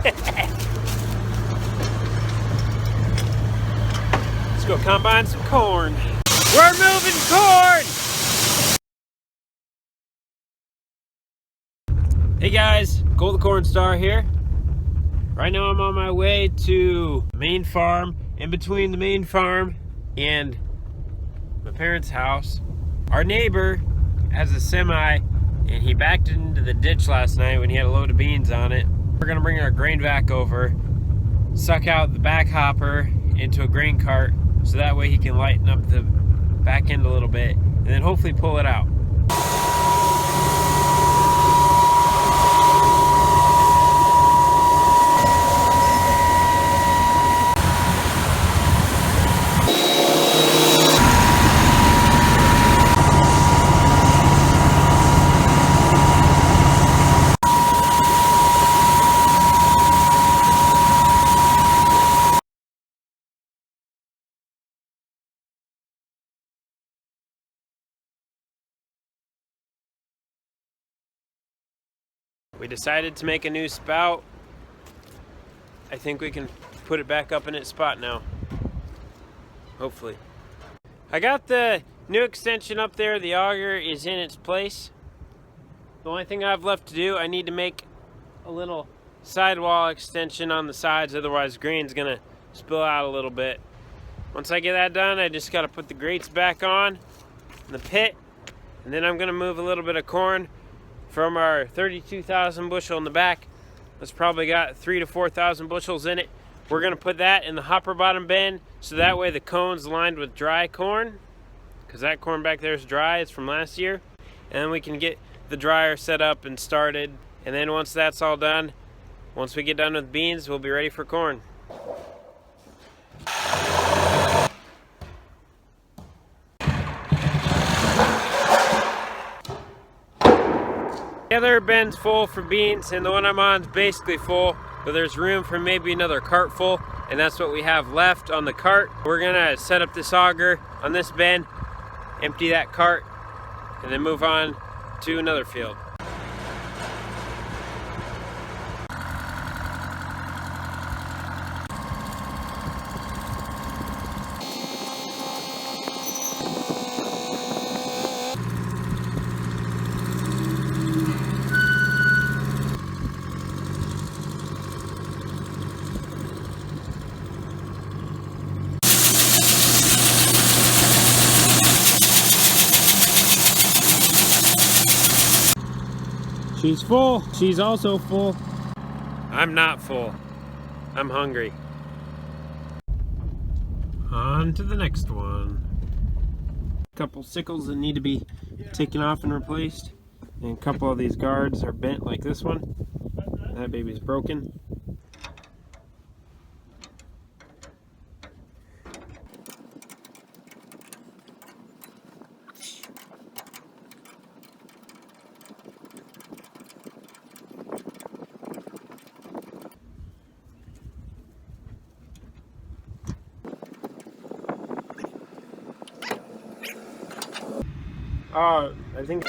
Let's go combine some corn. We're moving corn! Hey guys, Cole the Cornstar here. Right now I'm on my way to the main farm. In between the main farm and my parents' house, our neighbor has a semi and he backed into the ditch last night when he had a load of beans on it. We're gonna bring our grain vac over, suck out the back hopper into a grain cart so that way he can lighten up the back end a little bit and then hopefully pull it out. We decided to make a new spout. I think we can put it back up in its spot now. Hopefully. I got the new extension up there. The auger is in its place. The only thing I have left to do, I need to make a little sidewall extension on the sides, otherwise grain's gonna spill out a little bit. Once I get that done, I just gotta put the grates back on in the pit, and then I'm gonna move a little bit of corn from our 32,000 bushel in the back. That's probably got 3,000 to 4,000 bushels in it. We're gonna put that in the hopper bottom bin so that way the cone's lined with dry corn, because that corn back there is dry, it's from last year. And then we can get the dryer set up and started. And then once that's all done, once we get done with beans, we'll be ready for corn. The other bin's full for beans and the one I'm on is basically full, but there's room for maybe another cart full, and that's what we have left on the cart. We're gonna set up this auger on this bin, empty that cart, and then move on to another field. She's full. She's also full. I'm not full. I'm hungry. On to the next one. A couple sickles that need to be taken off and replaced. And a couple of these guards are bent like this one. That baby's broken. I think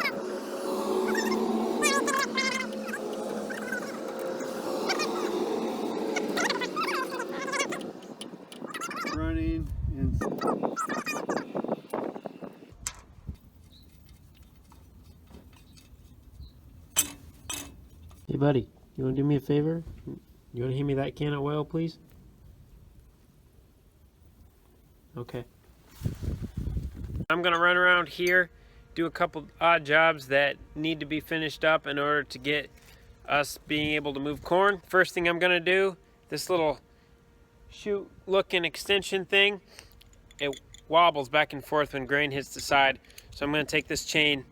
running and Hey buddy, you want to do me a favor? You want to hand me that can of oil, please? Okay. I'm gonna run around here, do a couple odd jobs that need to be finished up in order to get us being able to move corn. First thing I'm gonna do, this little chute looking extension thing, it wobbles back and forth when grain hits the side. So I'm gonna take this chain,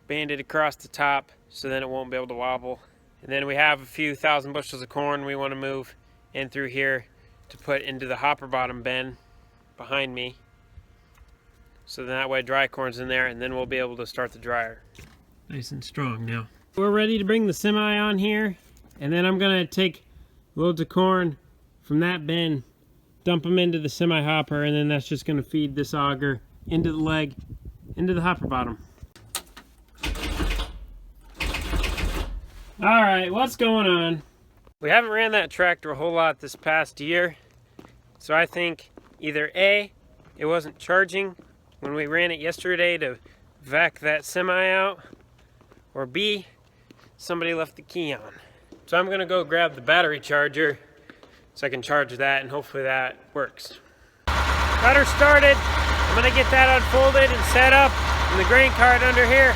band it across the top so then it won't be able to wobble. And then we have a few thousand bushels of corn we want to move in through here to put into the hopper bottom bin behind me. So then that way dry corn's in there, and then we'll be able to start the dryer. Nice and strong now. We're ready to bring the semi on here, and then I'm gonna take loads of corn from that bin, dump them into the semi hopper, and then that's just gonna feed this auger into the leg, into the hopper bottom. All right, what's going on? We haven't ran that tractor a whole lot this past year, so I think either A, it wasn't charging when we ran it yesterday to vac that semi out, or B, somebody left the key on. So I'm gonna go grab the battery charger so I can charge that, and hopefully that works. Got her started. I'm gonna get that unfolded and set up in the grain cart under here.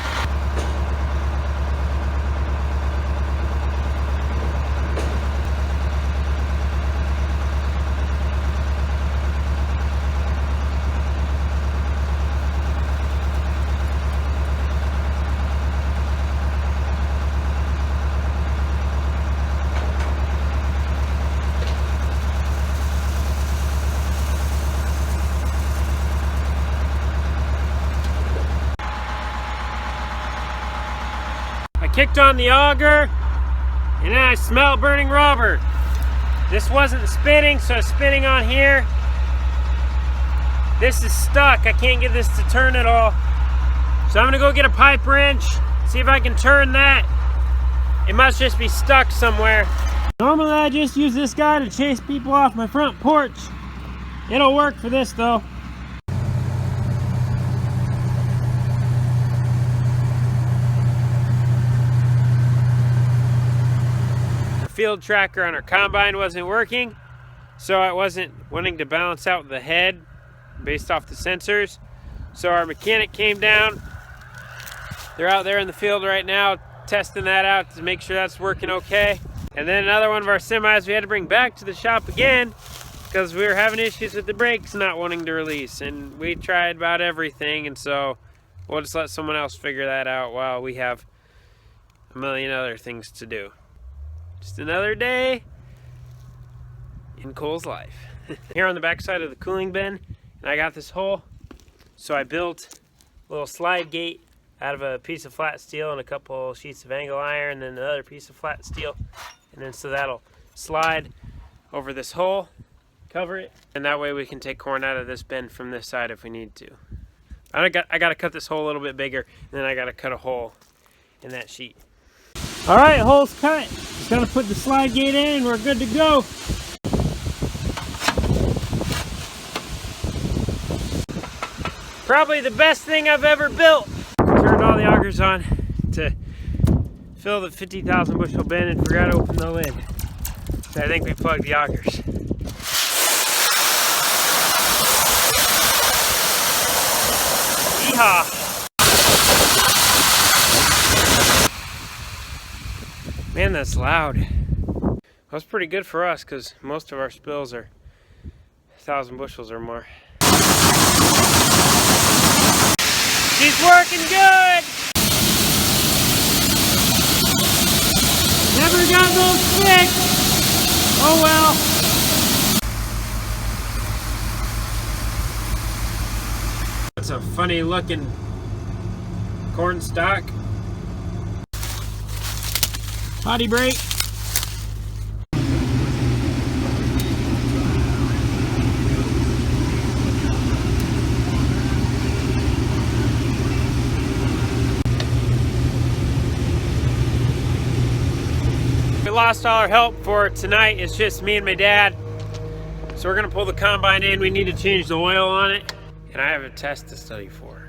Kicked on the auger, and then I smelled burning rubber. This wasn't spinning, so it's spinning on here. This is stuck. I can't get this to turn at all. So I'm gonna go get a pipe wrench, see if I can turn that. It must just be stuck somewhere. Normally I just use this guy to chase people off my front porch. It'll work for this though. Field tracker on our combine wasn't working, so I wasn't wanting to balance out the head based off the sensors. So our mechanic came down. They're out there in the field right now testing that out to make sure that's working okay. And then another one of our semis we had to bring back to the shop again because we were having issues with the brakes not wanting to release, and we tried about everything, and so we'll just let someone else figure that out while we have a million other things to do. Just another day in Cole's life. Here on the back side of the cooling bin, and I got this hole, so I built a little slide gate out of a piece of flat steel and a couple sheets of angle iron, and then another piece of flat steel, and then so that'll slide over this hole, cover it, and that way we can take corn out of this bin from this side if we need to. I got to cut this hole a little bit bigger, and then I got to cut a hole in that sheet. All right, hole's cut. Just gotta put the slide gate in and we're good to go. Probably the best thing I've ever built. Turned all the augers on to fill the 50,000 bushel bin and forgot to open the lid. So I think we plugged the augers. Yeehaw! Man, that's loud. That's pretty good for us because most of our spills are 1,000 bushels or more. She's working good! Never got those fixed! Oh well. That's a funny looking corn stalk. Potty break. We lost all our help for tonight. It's just me and my dad. So we're gonna pull the combine in. We need to change the oil on it. And I have a test to study for.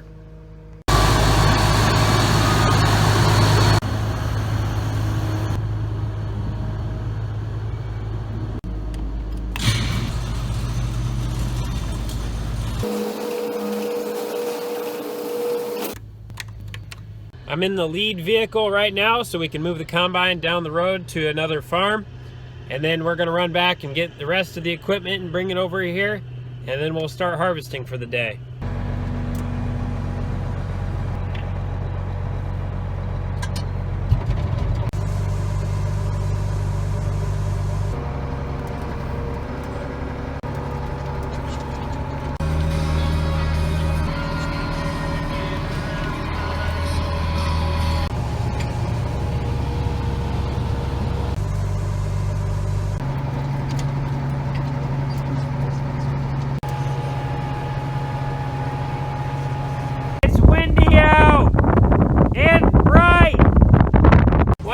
I'm in the lead vehicle right now so we can move the combine down the road to another farm, and then we're going to run back and get the rest of the equipment and bring it over here, and then we'll start harvesting for the day.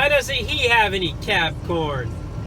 Doesn't he have any calf corn?